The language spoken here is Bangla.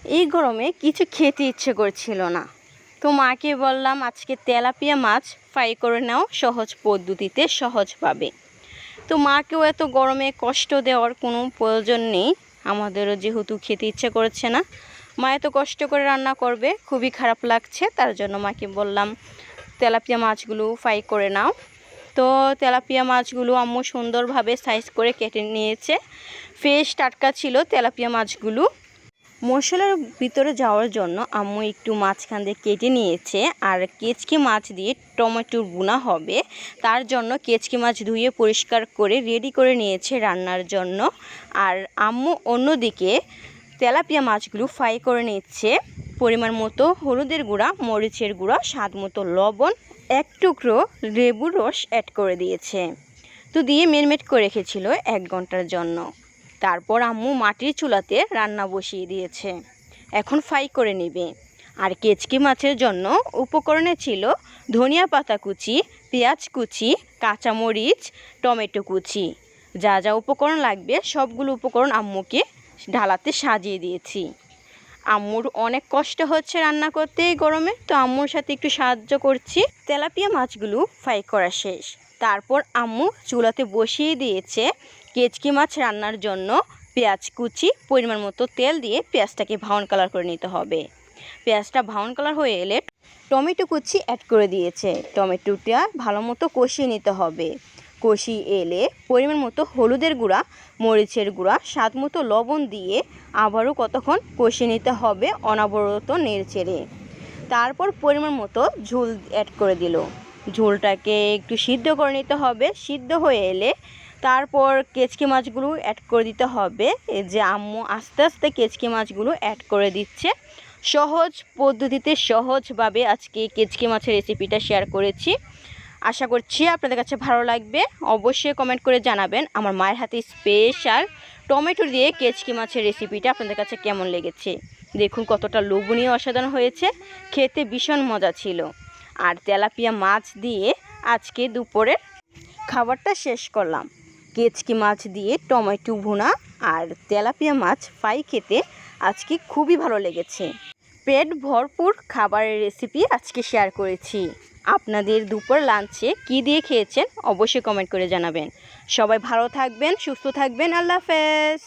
এই গরমে কিছু খেতে ইচ্ছে করছিল না, তো মাকে বললাম আজকে তেলাপিয়া মাছ ফ্রাই করে নাও সহজ পদ্ধতিতে সহজভাবে। তো মাকেও এত গরমে কষ্ট দেওয়ার কোনো প্রয়োজন নেই, আমাদেরও যেহেতু খেতে ইচ্ছে করছে না, মা এত কষ্ট করে রান্না করবে খুবই খারাপ লাগছে, তার জন্য মাকে বললাম তেলাপিয়া মাছগুলো ফ্রাই করে নাও। তো তেলাপিয়া মাছগুলো আম্মু সুন্দরভাবে সাইজ করে কেটে নিয়েছে, ফ্রেশ টাটকা ছিল তেলাপিয়া মাছগুলো। মশলার ভিতরে যাওয়ার জন্য আম্মু একটু মাঝখান দিয়ে কেটে নিয়েছে, আর কেচকি মাছ দিয়ে টমেটোর বোনা হবে, তার জন্য কেচকি মাছ ধুয়ে পরিষ্কার করে রেডি করে নিয়েছে রান্নার জন্য। আর আম্মু অন্যদিকে তেলাপিয়া মাছগুলো ফ্রাই করে নিচ্ছে। পরিমাণ মতো হলুদের গুঁড়া, মরিচের গুঁড়া, স্বাদ মতো লবণ, এক টুকরো লেবুর রস অ্যাড করে দিয়েছে। তো দিয়ে মেরিনেট করে রেখেছিল 1 ঘন্টার জন্য। তারপর আম্মু মাটির চুলাতে রান্না বসিয়ে দিয়েছে, এখন ফ্রাই করে নেবে। আর কেচকি মাছের জন্য উপকরণে ছিল ধনিয়া পাতা কুচি, পেঁয়াজ কুচি, কাঁচামরিচ, টমেটো কুচি। যা যা উপকরণ লাগবে সবগুলো উপকরণ আম্মুকে ঢালাতে সাজিয়ে দিয়েছি। আম্মুর অনেক কষ্ট হচ্ছে রান্না করতে এই গরমে, তো আম্মুর সাথে একটু সাহায্য করছি। তেলাপিয়া মাছগুলো ফ্রাই করা শেষ, তারপর আম্মু চুলাতে বসিয়ে দিয়েছে কেচকি মাছ রান্নার জন্য পেঁয়াজ কুচি, পরিমাণ মতো তেল দিয়ে পেঁয়াজটাকে ব্রাউন কালার করে নিতে হবে। পেঁয়াজটা ব্রাউন কালার হয়ে এলে টমেটো কুচি অ্যাড করে দিয়েছে, টমেটোটা ভালো মতো কষিয়ে নিতে হবে। কষিয়ে এলে পরিমাণ মতো হলুদের গুঁড়া, মরিচের গুঁড়া, স্বাদ মতো লবণ দিয়ে আবারও কতক্ষণ কষিয়ে নিতে হবে অনবরত নেড়েচেড়ে। তারপর পরিমাণ মতো ঝোল অ্যাড করে দিল, ঝোলটাকে একটু সিদ্ধ করে নিতে হবে। সিদ্ধ হয়ে এলে তারপর কেচকি মাছগুলো অ্যাড করে দিতে হবে। এই যে আম্মু আস্তে আস্তে কেচকি মাছগুলো অ্যাড করে দিচ্ছে। সহজ পদ্ধতিতে সহজভাবে আজকে কেচকি মাছের রেসিপিটা শেয়ার করেছি, আশা করছি আপনাদের কাছে ভালো লাগবে। অবশ্যই কমেন্ট করে জানাবেন আমার মায়ের হাতে স্পেশাল টমেটো দিয়ে কেচকি মাছের রেসিপিটা আপনাদের কাছে কেমন লেগেছে। দেখুন কতটা লোভনীয়, অসাধারণ হয়েছে, খেতে ভীষণ মজা ছিল। আর তেলাপিয়া মাছ দিয়ে আজকে দুপুরের খাবারটা শেষ করলাম। কেচকি মাছ দিয়ে টমেটো ভুনা আর তেলাপিয়া মাছ ফ্রাই খেতে আজকে খুবই ভালো লেগেছে। পেট ভরপুর খাবারের রেসিপি আজকে শেয়ার করেছি। আপনাদের দুপুর লাঞ্চে কী দিয়ে খেয়েছেন অবশ্যই কমেন্ট করে জানাবেন। সবাই ভালো থাকবেন, সুস্থ থাকবেন, আল্লাহ হাফেজ।